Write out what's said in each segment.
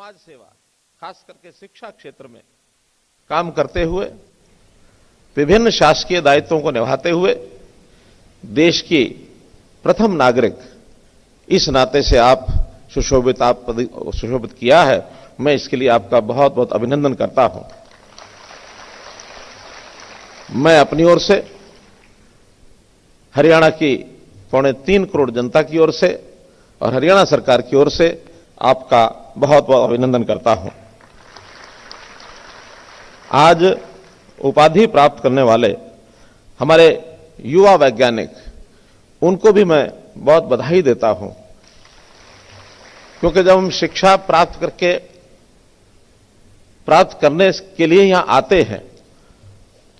समाज सेवा, खास करके शिक्षा क्षेत्र में काम करते हुए, विभिन्न शासकीय दायित्वों को निभाते हुए देश की प्रथम नागरिक इस नाते से आप सुशोभित किया है। मैं इसके लिए आपका बहुत बहुत अभिनंदन करता हूं। मैं अपनी ओर से हरियाणा की 3.25 करोड़ जनता की ओर से और हरियाणा सरकार की ओर से आपका बहुत बहुत अभिनंदन करता हूं। आज उपाधि प्राप्त करने वाले हमारे युवा वैज्ञानिक, उनको भी मैं बहुत बधाई देता हूं, क्योंकि जब हम शिक्षा प्राप्त करने के लिए यहां आते हैं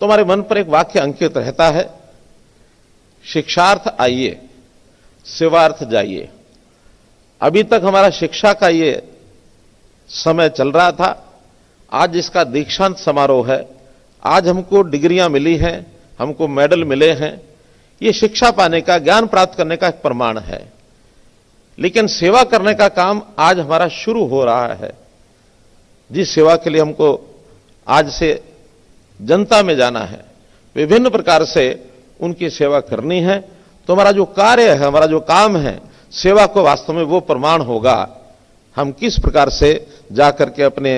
तो हमारे मन पर एक वाक्य अंकित रहता है, शिक्षार्थ आइए, सेवार्थ जाइए। अभी तक हमारा शिक्षा का ये समय चल रहा था, आज इसका दीक्षांत समारोह है, आज हमको डिग्रियां मिली हैं, हमको मेडल मिले हैं। ये शिक्षा पाने का, ज्ञान प्राप्त करने का एक प्रमाण है। लेकिन सेवा करने का काम आज हमारा शुरू हो रहा है। जिस सेवा के लिए हमको आज से जनता में जाना है, विभिन्न प्रकार से उनकी सेवा करनी है, तो हमारा जो कार्य है, हमारा जो काम है, सेवा को वास्तव में वो प्रमाण होगा हम किस प्रकार से जाकर के अपने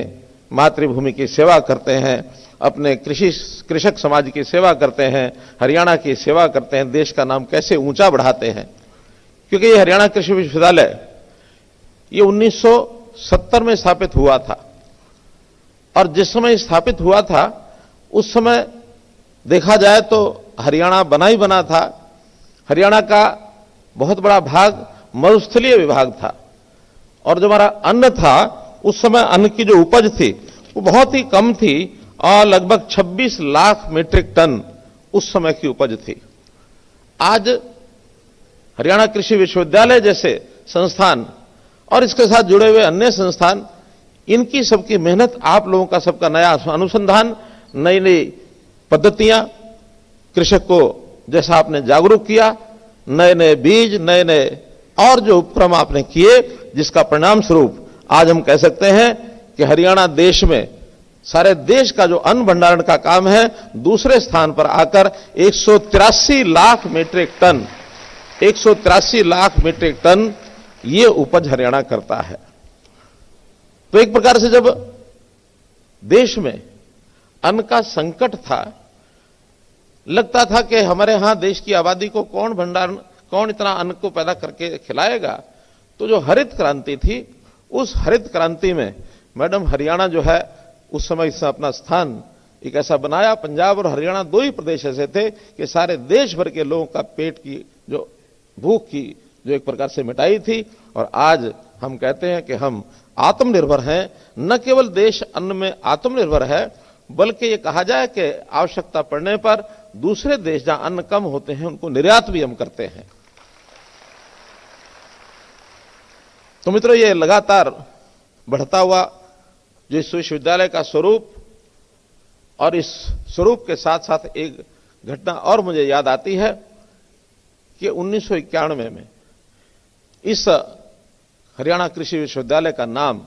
मातृभूमि की सेवा करते हैं, अपने कृषक समाज की सेवा करते हैं, हरियाणा की सेवा करते हैं, देश का नाम कैसे ऊंचा बढ़ाते हैं। क्योंकि ये हरियाणा कृषि विश्वविद्यालय ये 1970 में स्थापित हुआ था, और जिस समय स्थापित हुआ था उस समय देखा जाए तो हरियाणा बना ही बना था। हरियाणा का बहुत बड़ा भाग मरुस्थलीय विभाग था, और जो हमारा अन्न था, उस समय अन्न की जो उपज थी वो बहुत ही कम थी, और लगभग 26 लाख मीट्रिक टन उस समय की उपज थी। आज हरियाणा कृषि विश्वविद्यालय जैसे संस्थान और इसके साथ जुड़े हुए अन्य संस्थान, इनकी सबकी मेहनत, आप लोगों का सबका नया अनुसंधान, नई नई पद्धतियां, कृषक को जैसा आपने जागरूक किया, नए नए बीज, नए नए और जो उपक्रम आपने किए, जिसका परिणाम स्वरूप आज हम कह सकते हैं कि हरियाणा देश में, सारे देश का जो अन्न भंडारण का काम है, दूसरे स्थान पर आकर 183 lakh metric ton, 183 lakh metric ton ये उपज हरियाणा करता है। तो एक प्रकार से जब देश में अन्न का संकट था, लगता था कि हमारे यहां देश की आबादी को कौन इतना अन्न को पैदा करके खिलाएगा। तो जो हरित क्रांति थी, उस हरित क्रांति में मैडम हरियाणा जो है उस समय इसने अपना स्थान एक ऐसा बनाया। पंजाब और हरियाणा दो ही प्रदेश ऐसे थे कि सारे देश भर के लोगों का पेट की जो भूख की जो एक प्रकार से मिटाई थी। और आज हम कहते हैं कि हम आत्मनिर्भर हैं। न केवल देश अन्न में आत्मनिर्भर है, बल्कि ये कहा जाए कि आवश्यकता पड़ने पर दूसरे देश जहां अन्न कम होते हैं उनको निर्यात भी हम करते हैं। तो मित्रों, ये लगातार बढ़ता हुआ जो इस विश्वविद्यालय का स्वरूप, और इस स्वरूप के साथ साथ एक घटना और मुझे याद आती है कि 1991 में इस हरियाणा कृषि विश्वविद्यालय का नाम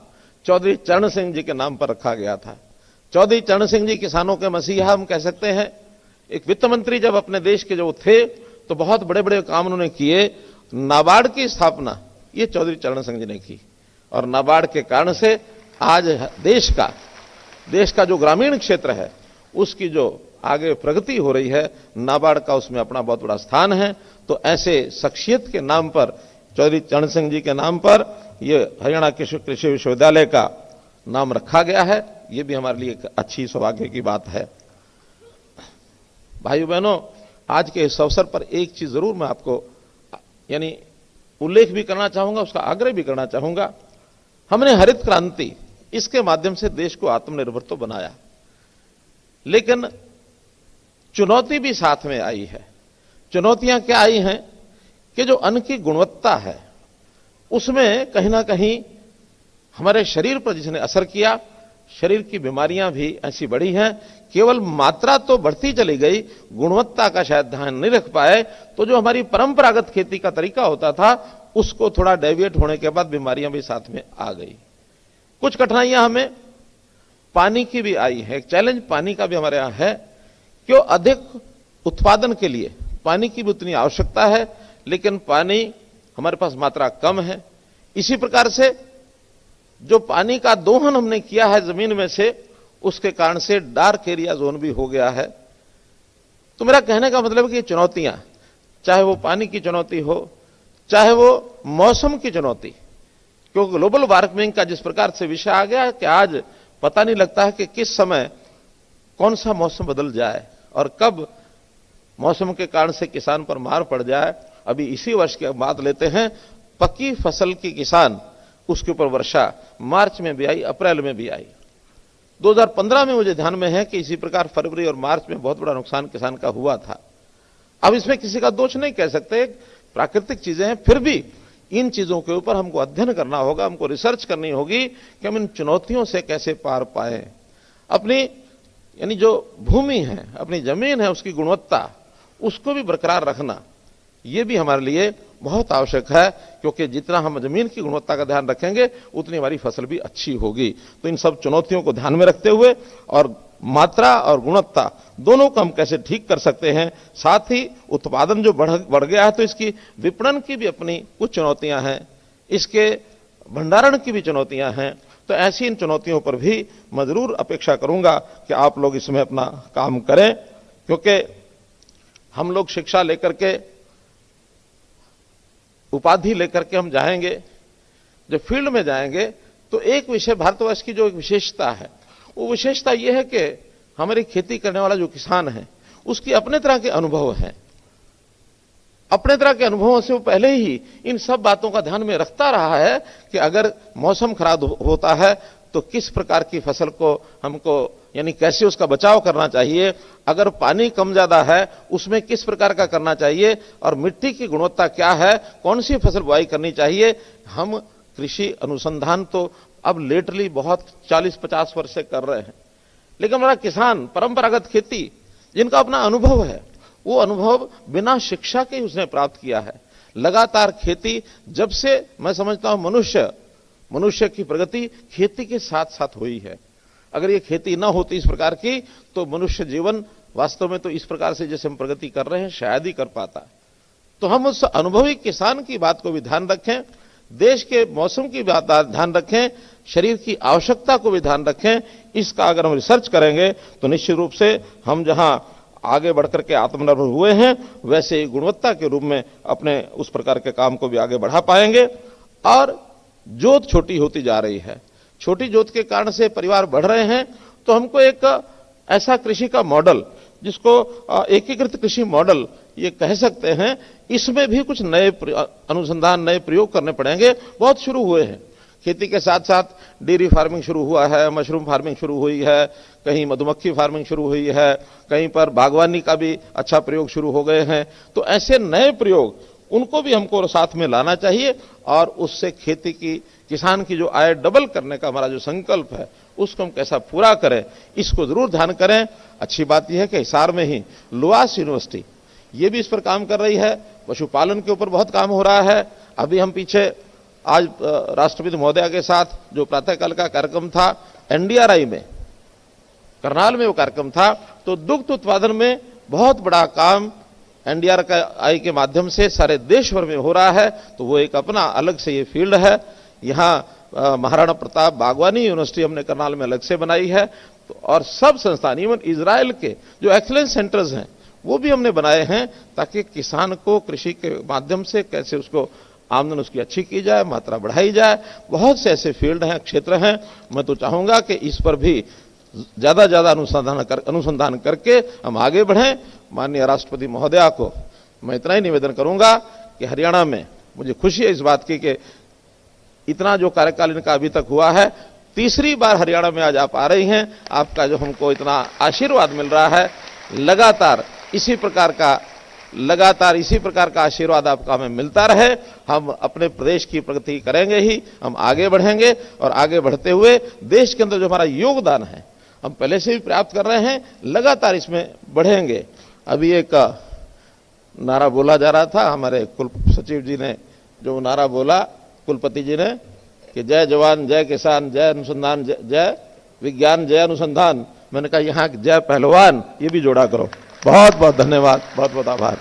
चौधरी चरण सिंह जी के नाम पर रखा गया था। चौधरी चरण सिंह जी किसानों के मसीहा हम कह सकते हैं। एक वित्त मंत्री जब अपने देश के जो थे, तो बहुत बड़े बड़े काम उन्होंने किए। नाबार्ड की स्थापना ये चौधरी चरण सिंह जी ने की, और नाबार्ड के कारण से आज देश का जो ग्रामीण क्षेत्र है उसकी जो आगे प्रगति हो रही है, नाबार्ड का उसमें अपना बहुत बड़ा स्थान है। तो ऐसे शख्सियत के नाम पर, चौधरी चरण सिंह जी के नाम पर ये हरियाणा कृषि विश्वविद्यालय का नाम रखा गया है। ये भी हमारे लिए एक अच्छी सौभाग्य की बात है। भाइयों बहनों, आज के इस अवसर पर एक चीज जरूर मैं आपको यानी उल्लेख भी करना चाहूंगा, उसका आग्रह भी करना चाहूंगा। हमने हरित क्रांति, इसके माध्यम से देश को आत्मनिर्भर तो बनाया, लेकिन चुनौती भी साथ में आई है। चुनौतियां क्या आई हैं कि जो अन्न की गुणवत्ता है उसमें कहीं ना कहीं हमारे शरीर पर जिसने असर किया, शरीर की बीमारियां भी ऐसी बढ़ी हैं। केवल मात्रा तो बढ़ती चली गई, गुणवत्ता का शायद ध्यान नहीं रख पाए। तो जो हमारी परंपरागत खेती का तरीका होता था, उसको थोड़ा डेविएट होने के बाद बीमारियां भी साथ में आ गई। कुछ कठिनाइयां हमें पानी की भी आई है। एक चैलेंज पानी का भी हमारे यहां है कि अधिक उत्पादन के लिए पानी की भी उतनी आवश्यकता है, लेकिन पानी हमारे पास मात्रा कम है। इसी प्रकार से जो पानी का दोहन हमने किया है जमीन में से, उसके कारण से डार्क एरिया जोन भी हो गया है। तो मेरा कहने का मतलब है कि चुनौतियां, चाहे वो पानी की चुनौती हो, चाहे वो मौसम की चुनौती, क्योंकि ग्लोबल वार्मिंग का जिस प्रकार से विषय आ गया है कि आज पता नहीं लगता है कि किस समय कौन सा मौसम बदल जाए और कब मौसम के कारण से किसान पर मार पड़ जाए। अभी इसी वर्ष की बात लेते हैं, पक्की फसल की किसान, उसके ऊपर वर्षा मार्च में भी आई, अप्रैल में भी आई। 2015 में मुझे ध्यान में है कि इसी प्रकार फरवरी और मार्च में बहुत बड़ा नुकसान किसान का हुआ था। अब इसमें किसी का दोष नहीं कह सकते, प्राकृतिक चीजें हैं, फिर भी इन चीजों के ऊपर हमको अध्ययन करना होगा, हमको रिसर्च करनी होगी कि हम इन चुनौतियों से कैसे पार पाए। अपनी यानी जो भूमि है, अपनी जमीन है, उसकी गुणवत्ता, उसको भी बरकरार रखना, ये भी हमारे लिए बहुत आवश्यक है, क्योंकि जितना हम जमीन की गुणवत्ता का ध्यान रखेंगे उतनी हमारी फसल भी अच्छी होगी। तो इन सब चुनौतियों को ध्यान में रखते हुए और मात्रा और गुणवत्ता दोनों को हम कैसे ठीक कर सकते हैं, साथ ही उत्पादन जो बढ़ गया है तो इसकी विपणन की भी अपनी कुछ चुनौतियां हैं, इसके भंडारण की भी चुनौतियां हैं। तो ऐसी इन चुनौतियों पर भी मैं जरूर अपेक्षा करूंगा कि आप लोग इसमें अपना काम करें, क्योंकि हम लोग शिक्षा लेकर के, उपाधि लेकर के हम जाएंगे, जब फील्ड में जाएंगे तो एक विषय भारतवर्ष की जो एक विशेषता है, वो विशेषता यह है कि हमारी खेती करने वाला जो किसान है उसकी अपने तरह के अनुभव हैं। अपने तरह के अनुभवों से वो पहले ही इन सब बातों का ध्यान में रखता रहा है कि अगर मौसम खराब होता है तो किस प्रकार की फसल को हमको यानी कैसे उसका बचाव करना चाहिए, अगर पानी कम ज्यादा है उसमें किस प्रकार का करना चाहिए, और मिट्टी की गुणवत्ता क्या है, कौन सी फसल बुआई करनी चाहिए। हम कृषि अनुसंधान तो अब लेटरली बहुत 40-50 वर्ष से कर रहे हैं, लेकिन हमारा किसान परंपरागत खेती जिनका अपना अनुभव है, वो अनुभव बिना शिक्षा के ही उसने प्राप्त किया है। लगातार खेती, जब से मैं समझता हूं मनुष्य की प्रगति खेती के साथ साथ हुई है। अगर ये खेती ना होती इस प्रकार की तो मनुष्य जीवन वास्तव में तो इस प्रकार से जैसे हम प्रगति कर रहे हैं शायद ही कर पाता। तो हम उस अनुभवी किसान की बात को भी ध्यान रखें, देश के मौसम की बात ध्यान रखें, शरीर की आवश्यकता को भी ध्यान रखें। इसका अगर हम रिसर्च करेंगे तो निश्चित रूप से हम जहां आगे बढ़कर के आत्मनिर्भर हुए हैं, वैसे ही गुणवत्ता के रूप में अपने उस प्रकार के काम को भी आगे बढ़ा पाएंगे। और जोत छोटी होती जा रही है, छोटी जोत के कारण से परिवार बढ़ रहे हैं, तो हमको एक ऐसा कृषि का मॉडल, जिसको एकीकृत कृषि मॉडल ये कह सकते हैं, इसमें भी कुछ नए अनुसंधान, नए प्रयोग करने पड़ेंगे। बहुत शुरू हुए हैं, खेती के साथ साथ डेयरी फार्मिंग शुरू हुआ है, मशरूम फार्मिंग शुरू हुई है, कहीं मधुमक्खी फार्मिंग शुरू हुई है, कहीं पर बागवानी का भी अच्छा प्रयोग शुरू हो गए हैं। तो ऐसे नए प्रयोग, उनको भी हमको साथ में लाना चाहिए, और उससे खेती की, किसान की जो आय डबल करने का हमारा जो संकल्प है उसको हम कैसा पूरा करें, इसको जरूर ध्यान करें। अच्छी बात यह है कि हिसार में ही लुआस यूनिवर्सिटी ये भी इस पर काम कर रही है, पशुपालन के ऊपर बहुत काम हो रहा है। अभी हम पीछे आज राष्ट्रपति महोदया के साथ जो प्रातःकाल का कार्यक्रम था एनडीआरआई में, करनाल में वो कार्यक्रम था, तो दुग्ध उत्पादन में बहुत बड़ा काम एनडीआरआई के माध्यम से सारे देश भर में हो रहा है। तो वो एक अपना अलग से ये फील्ड है। यहाँ महाराणा प्रताप बागवानी यूनिवर्सिटी हमने करनाल में अलग से बनाई है, तो और सब संस्थान, इवन इजराइल के जो एक्सीलेंस सेंटर्स हैं वो भी हमने बनाए हैं, ताकि किसान को कृषि के माध्यम से कैसे उसको आमदन उसकी अच्छी की जाए, मात्रा बढ़ाई जाए। बहुत से ऐसे फील्ड हैं, क्षेत्र हैं। मैं तो चाहूंगा कि इस पर भी ज्यादा ज्यादा अनुसंधान करके हम आगे बढ़ें। माननीय राष्ट्रपति महोदया को मैं इतना ही निवेदन करूंगा कि हरियाणा में मुझे खुशी है इस बात की कि इतना जो कार्यकाल इनका अभी तक हुआ है, तीसरी बार हरियाणा में आज आप आ रही हैं। आपका जो हमको इतना आशीर्वाद मिल रहा है, लगातार इसी प्रकार का आशीर्वाद आपका हमें मिलता रहे। हम अपने प्रदेश की प्रगति करेंगे ही, हम आगे बढ़ेंगे, और आगे बढ़ते हुए देश के अंदर जो हमारा योगदान है हम पहले से भी प्राप्त कर रहे हैं, लगातार इसमें बढ़ेंगे। अभी एक नारा बोला जा रहा था, हमारे कुल सचिव जी ने जो नारा बोला, कुलपति जी ने, कि जय जवान जय किसान जय अनुसंधान जय विज्ञान जय अनुसंधान, मैंने कहा यहां जय पहलवान ये भी जोड़ा करो। बहुत बहुत धन्यवाद, बहुत बहुत आभार।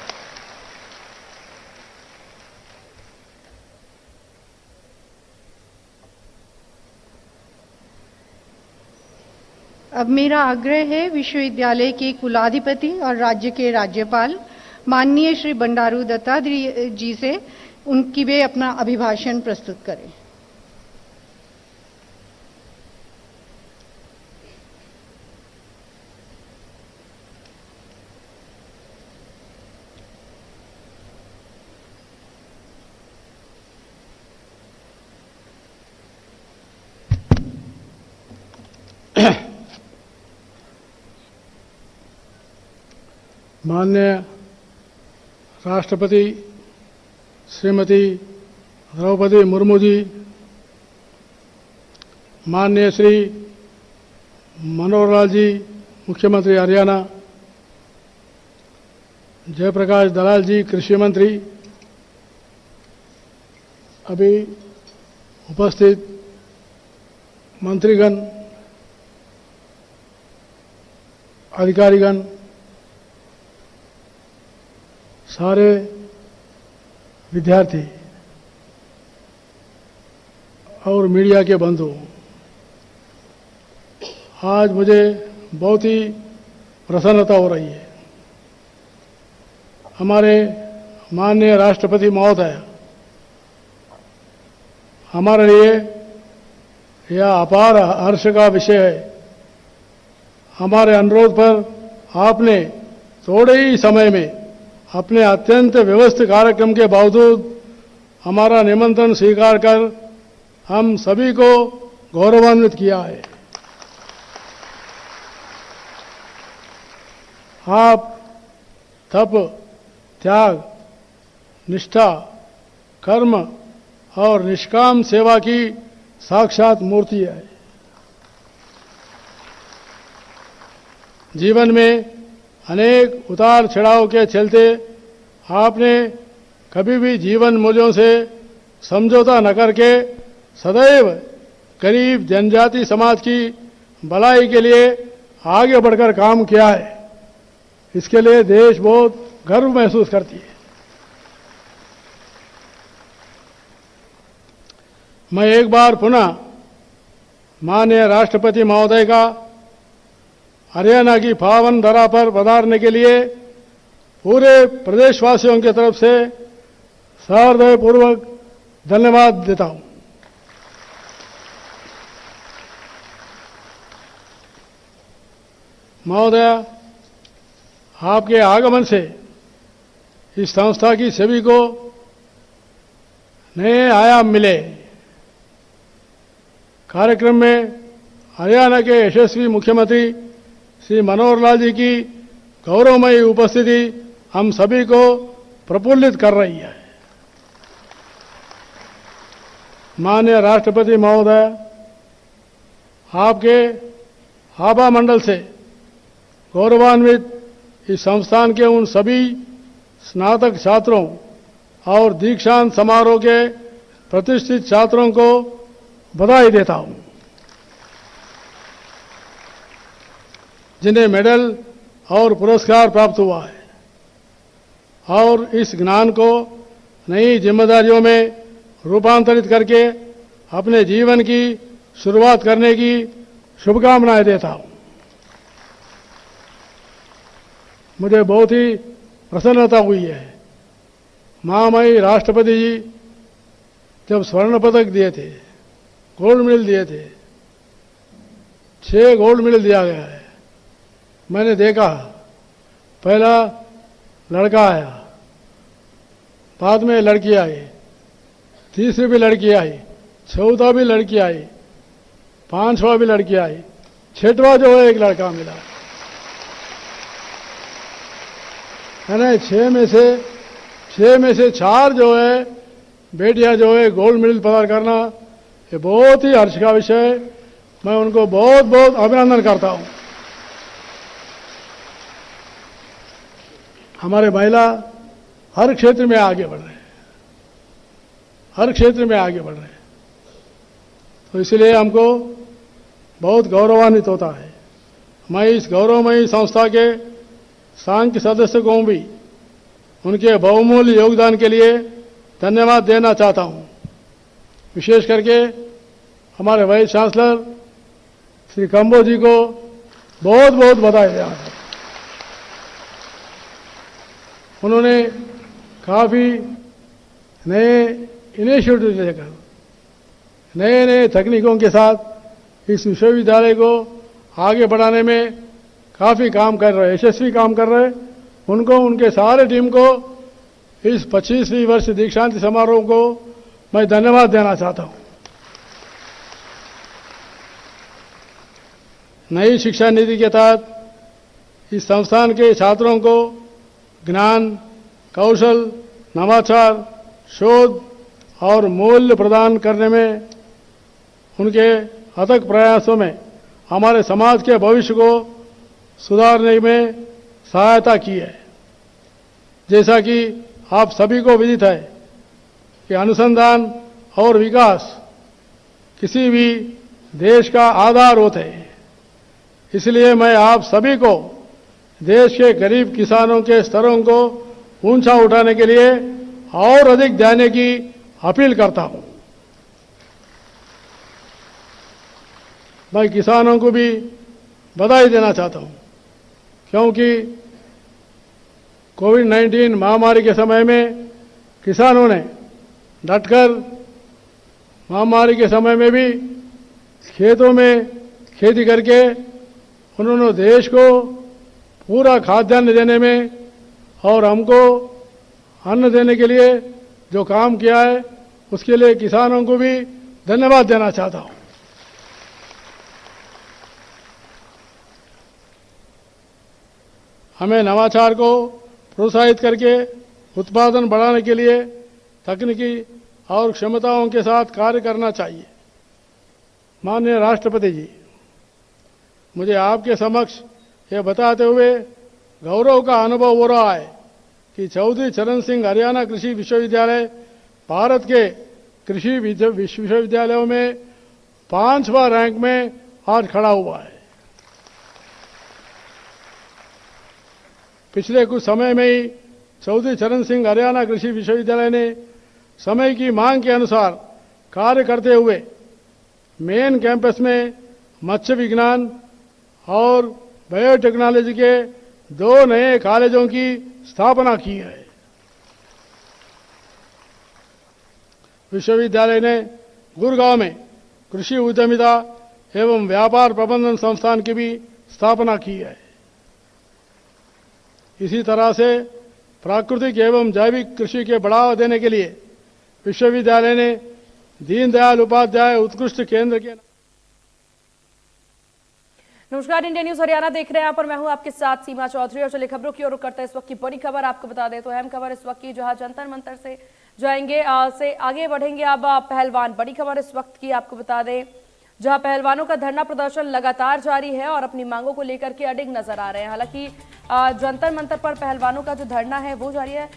अब मेरा आग्रह है विश्वविद्यालय के कुलाधिपति और राज्य के राज्यपाल माननीय श्री बंडारू दत्तात्रेय जी से उनकी वे अपना अभिभाषण प्रस्तुत करें। माननीय राष्ट्रपति श्रीमती द्रौपदी मुर्मू जी, माननीय श्री मनोहर लाल जी मुख्यमंत्री हरियाणा, जयप्रकाश दलाल जी कृषि मंत्री, अभी उपस्थित मंत्रीगण, अधिकारीगण, सारे विद्यार्थी और मीडिया के बंधु, आज मुझे बहुत ही प्रसन्नता हो रही है। हमारे माननीय राष्ट्रपति महोदय हमारे लिए यह अपार हर्ष का विषय है। हमारे अनुरोध पर आपने थोड़े ही समय में अपने अत्यंत व्यवस्थित कार्यक्रम के बावजूद हमारा निमंत्रण स्वीकार कर हम सभी को गौरवान्वित किया है। आप तप, त्याग, निष्ठा, कर्म और निष्काम सेवा की साक्षात मूर्ति है। जीवन में अनेक उतार चढ़ाव के चलते आपने कभी भी जीवन मूल्यों से समझौता न करके सदैव गरीब जनजाति समाज की भलाई के लिए आगे बढ़कर काम किया है। इसके लिए देश बहुत गर्व महसूस करती है। मैं एक बार पुनः माननीय राष्ट्रपति महोदय का हरियाणा की पावन धरा पर पधारने के लिए पूरे प्रदेशवासियों की तरफ से सहृदयपूर्वक धन्यवाद देता हूं। महोदय, आपके आगमन से इस संस्था की छवि को नए आयाम मिले। कार्यक्रम में हरियाणा के यशस्वी मुख्यमंत्री श्री मनोहर लाल जी की गौरवमयी उपस्थिति हम सभी को प्रफुल्लित कर रही है। माननीय राष्ट्रपति महोदय, आपके हाबा मंडल से गौरवान्वित इस संस्थान के उन सभी स्नातक छात्रों और दीक्षांत समारोह के प्रतिष्ठित छात्रों को बधाई देता हूं, जिन्हें मेडल और पुरस्कार प्राप्त हुआ है और इस ज्ञान को नई जिम्मेदारियों में रूपांतरित करके अपने जीवन की शुरुआत करने की शुभकामनाएं देता हूं। मुझे बहुत ही प्रसन्नता हुई है। महामहिम राष्ट्रपति जी जब स्वर्ण पदक दिए थे, गोल्ड मेडल दिए थे, 6 गोल्ड मेडल दिया गया है। मैंने देखा, पहला लड़का आया, बाद में लड़की आई, तीसरी भी लड़की आई, चौथा भी लड़की आई, 5वां भी लड़की आई, 6वां जो है एक लड़का मिला। यानी 6 में से 4 जो है बेटियां जो है गोल्ड मेडल प्राप्त करना, ये बहुत ही हर्ष का विषय है। मैं उनको बहुत बहुत अभिनंदन करता हूं। हमारे महिला हर क्षेत्र में आगे बढ़ रहे हैं, हर क्षेत्र में आगे बढ़ रहे हैं। तो इसलिए हमको बहुत गौरवान्वित होता है। मैं इस गौरवमयी संस्था के सांख्य सदस्य को भी उनके बहुमूल्य योगदान के लिए धन्यवाद देना चाहता हूं। विशेष करके हमारे वाइस चांसलर श्री कंबोज जी को बहुत बहुत बधाई देना चाहता हूं। उन्होंने काफी नए इनिशिएटिव लेकर नए नए तकनीकों के साथ इस विश्वविद्यालय को आगे बढ़ाने में काफी काम कर रहे, यशस्वी काम कर रहे। उनको, उनके सारे टीम को इस 25वीं वर्ष दीक्षांत समारोह को मैं धन्यवाद देना चाहता हूं। नई शिक्षा नीति के तहत इस संस्थान के छात्रों को ज्ञान, कौशल, नवाचार, शोध और मूल्य प्रदान करने में उनके अथक प्रयासों में हमारे समाज के भविष्य को सुधारने में सहायता की है। जैसा कि आप सभी को विदित है कि अनुसंधान और विकास किसी भी देश का आधार होते हैं। इसलिए मैं आप सभी को देश के गरीब किसानों के स्तरों को ऊंचा उठाने के लिए और अधिक देने की अपील करता हूं। मैं किसानों को भी बधाई देना चाहता हूं, क्योंकि कोविड-19 महामारी के समय में किसानों ने डटकर महामारी के समय में भी खेतों में खेती करके उन्होंने देश को पूरा खाद्यान्न देने में और हमको अन्न देने के लिए जो काम किया है, उसके लिए किसानों को भी धन्यवाद देना चाहता हूं। हमें नवाचार को प्रोत्साहित करके उत्पादन बढ़ाने के लिए तकनीकी और क्षमताओं के साथ कार्य करना चाहिए। माननीय राष्ट्रपति जी, मुझे आपके समक्ष ये बताते हुए गौरव का अनुभव हो रहा है कि चौधरी चरण सिंह हरियाणा कृषि विश्वविद्यालय भारत के कृषि विश्वविद्यालयों में 5वां रैंक में आज खड़ा हुआ है। पिछले कुछ समय में ही चौधरी चरण सिंह हरियाणा कृषि विश्वविद्यालय ने समय की मांग के अनुसार कार्य करते हुए मेन कैंपस में मत्स्य विज्ञान और बायोटेक्नोलॉजी के 2 नए कॉलेजों की स्थापना की है। विश्वविद्यालय ने गुड़गांव में कृषि उद्यमिता एवं व्यापार प्रबंधन संस्थान की भी स्थापना की है। इसी तरह से प्राकृतिक एवं जैविक कृषि के बढ़ावा देने के लिए विश्वविद्यालय ने दीनदयाल उपाध्याय उत्कृष्ट केंद्र के। नमस्कार, इंडिया न्यूज हरियाणा देख रहे हैं। यहाँ पर मैं हूं आपके साथ सीमा चौधरी और चलिए खबरों की ओर रुख करते हैं। इस वक्त की बड़ी खबर आपको बता दें तो अहम खबर इस वक्त की, जहां जंतर मंतर से जाएंगे से आगे बढ़ेंगे अब पहलवान। बड़ी खबर इस वक्त की आपको बता दें, जहां पहलवानों का धरना प्रदर्शन लगातार जारी है और अपनी मांगों को लेकर के अडिग नजर आ रहे हैं। हालांकि जंतर मंतर पर पहलवानों का जो धरना है वो जारी है।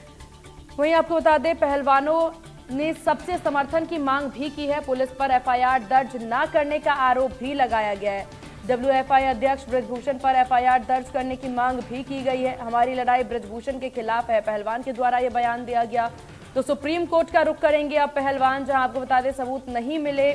वहीं आपको बता दें, पहलवानों ने सबसे समर्थन की मांग भी की है। पुलिस पर एफआईआर दर्ज न करने का आरोप भी लगाया गया है। डब्ल्यूएफआई अध्यक्ष ब्रजभूषण पर एफआईआर दर्ज करने की मांग भी की गई है। हमारी लड़ाई ब्रजभूषण के खिलाफ है, पहलवान के द्वारा यह बयान दिया गया। तो सुप्रीम कोर्ट का रुख करेंगे अब पहलवान, जहां आपको बता दें सबूत नहीं मिले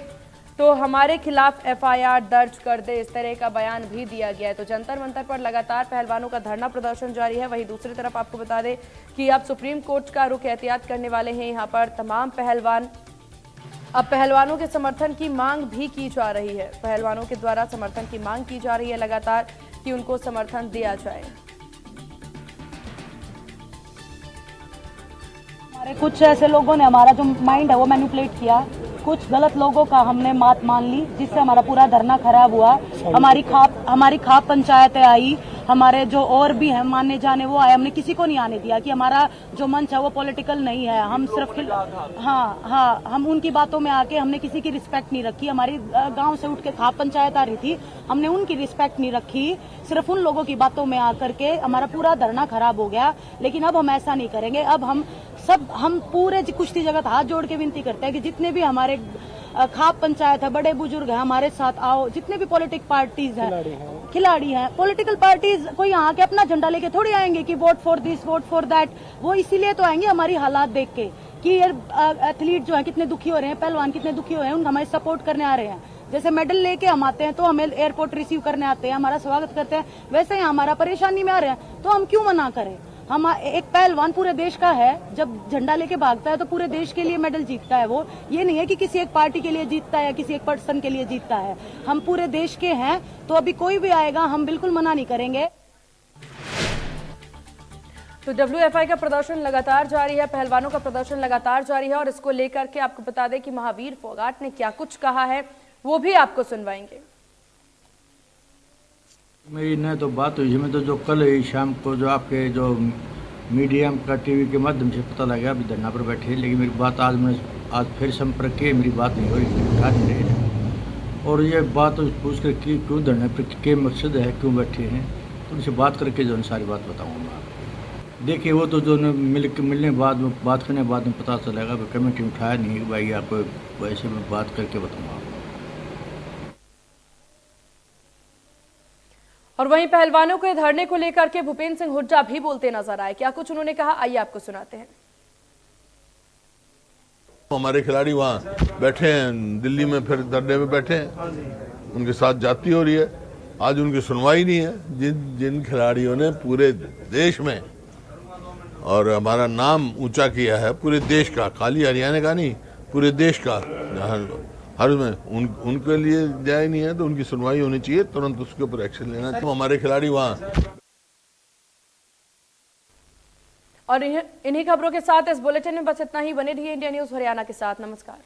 तो हमारे खिलाफ एफआईआर दर्ज कर दे, इस तरह का बयान भी दिया गया है। तो जंतर मंतर पर लगातार पहलवानों का धरना प्रदर्शन जारी है। वहीं दूसरी तरफ आपको बता दें कि अब सुप्रीम कोर्ट का रुख एहतियात करने वाले हैं यहाँ पर तमाम पहलवान। अब पहलवानों के समर्थन की मांग भी की जा रही है। पहलवानों के द्वारा समर्थन की मांग की जा रही है लगातार कि उनको समर्थन दिया जाए। हमारे कुछ ऐसे लोगों ने हमारा जो माइंड है वो मैनिपुलेट किया, कुछ गलत लोगों का हमने मात मान ली, जिससे हमारा पूरा धरना खराब हुआ। हमारी खाप पंचायतें आई, हमारे जो और भी हैं माने जाने वो आए। हमने किसी को नहीं आने दिया कि हमारा जो मंच है वो पॉलिटिकल नहीं है। हम सिर्फ हम उनकी बातों में आके हमने किसी की रिस्पेक्ट नहीं रखी। हमारी गांव से उठ के खाप पंचायत आ रही थी, हमने उनकी रिस्पेक्ट नहीं रखी। सिर्फ उन लोगों की बातों में आकर के हमारा पूरा धरना खराब हो गया। लेकिन अब हम ऐसा नहीं करेंगे। अब हम पूरे कुश्ती जगत हाथ जोड़ के विनती करते हैं कि जितने भी हमारे खाप पंचायत है, बड़े बुजुर्ग हैं, हमारे साथ आओ, जितने भी पॉलिटिक पार्टीज हैं, खिलाड़ी हैं, पॉलिटिकल पार्टीज कोई यहाँ के अपना झंडा लेके थोड़ी आएंगे कि vote for this, vote for that. वो इसीलिए तो आएंगे हमारी हालात देख के कि ये एथलीट जो है कितने दुखी हो रहे हैं, पहलवान कितने दुखी हो रहे हैं, उनका हमारे सपोर्ट करने आ रहे हैं। जैसे मेडल लेके हम आते हैं तो हमें एयरपोर्ट रिसीव करने आते हैं, हमारा स्वागत करते हैं, वैसे ही हमारा परेशानी में आ रहे हैं तो हम क्यों मना करें। हम एक पहलवान पूरे देश का है, जब झंडा लेके भागता है तो पूरे देश के लिए मेडल जीतता है। वो ये नहीं है कि किसी एक पार्टी के लिए जीतता है या किसी एक पर्सन के लिए जीतता है, हम पूरे देश के हैं। तो अभी कोई भी आएगा हम बिल्कुल मना नहीं करेंगे। तो WFI का प्रदर्शन लगातार जारी है, पहलवानों का प्रदर्शन लगातार जारी है और इसको लेकर के आपको बता दें कि महावीर फोगाट ने क्या कुछ कहा है वो भी आपको सुनवाएंगे। मेरी न तो बात हुई मैं तो जो कल ही शाम को जो आपके जो मीडियम का टीवी के माध्यम से पता लगा अभी धरना पर बैठे, लेकिन मेरी बात आज फिर संपर्क किए, मेरी बात नहीं हो रही, उठा नहीं रहे हैं। और ये बात पूछ कर कि क्यों धरना पर क्या मकसद है, क्यों बैठे हैं, तो उनसे बात करके जो सारी बात बताऊँगा। देखिए वो तो जो मिलने बाद बात करने बाद में पता चलेगा, कमेटी उठाया नहीं कि भाई आपको वैसे में बात करके बताऊँगा। और वहीं पहलवानों के धरने को लेकर के भूपेंद्र सिंह हुड्डा भी बोलते नजर आए, क्या कुछ उन्होंने कहा आइए आपको सुनाते हैं। हमारे खिलाड़ी वहाँ बैठे हैं, दिल्ली में फिर धरने में बैठे हैं, उनके साथ जाती हो रही है, आज उनकी सुनवाई नहीं है। जिन खिलाड़ियों ने पूरे देश में और हमारा नाम ऊंचा किया है, पूरे देश का, खाली हरियाणा का नहीं, पूरे देश का, हर में उनके लिए न्याय नहीं है तो उनकी सुनवाई होनी चाहिए, तुरंत उसके ऊपर एक्शन लेना चाहिए। हमारे खिलाड़ी वहाँ। और इन्हीं खबरों के साथ इस बुलेटिन में बस इतना ही। बने रहिए इंडिया न्यूज हरियाणा के साथ। नमस्कार।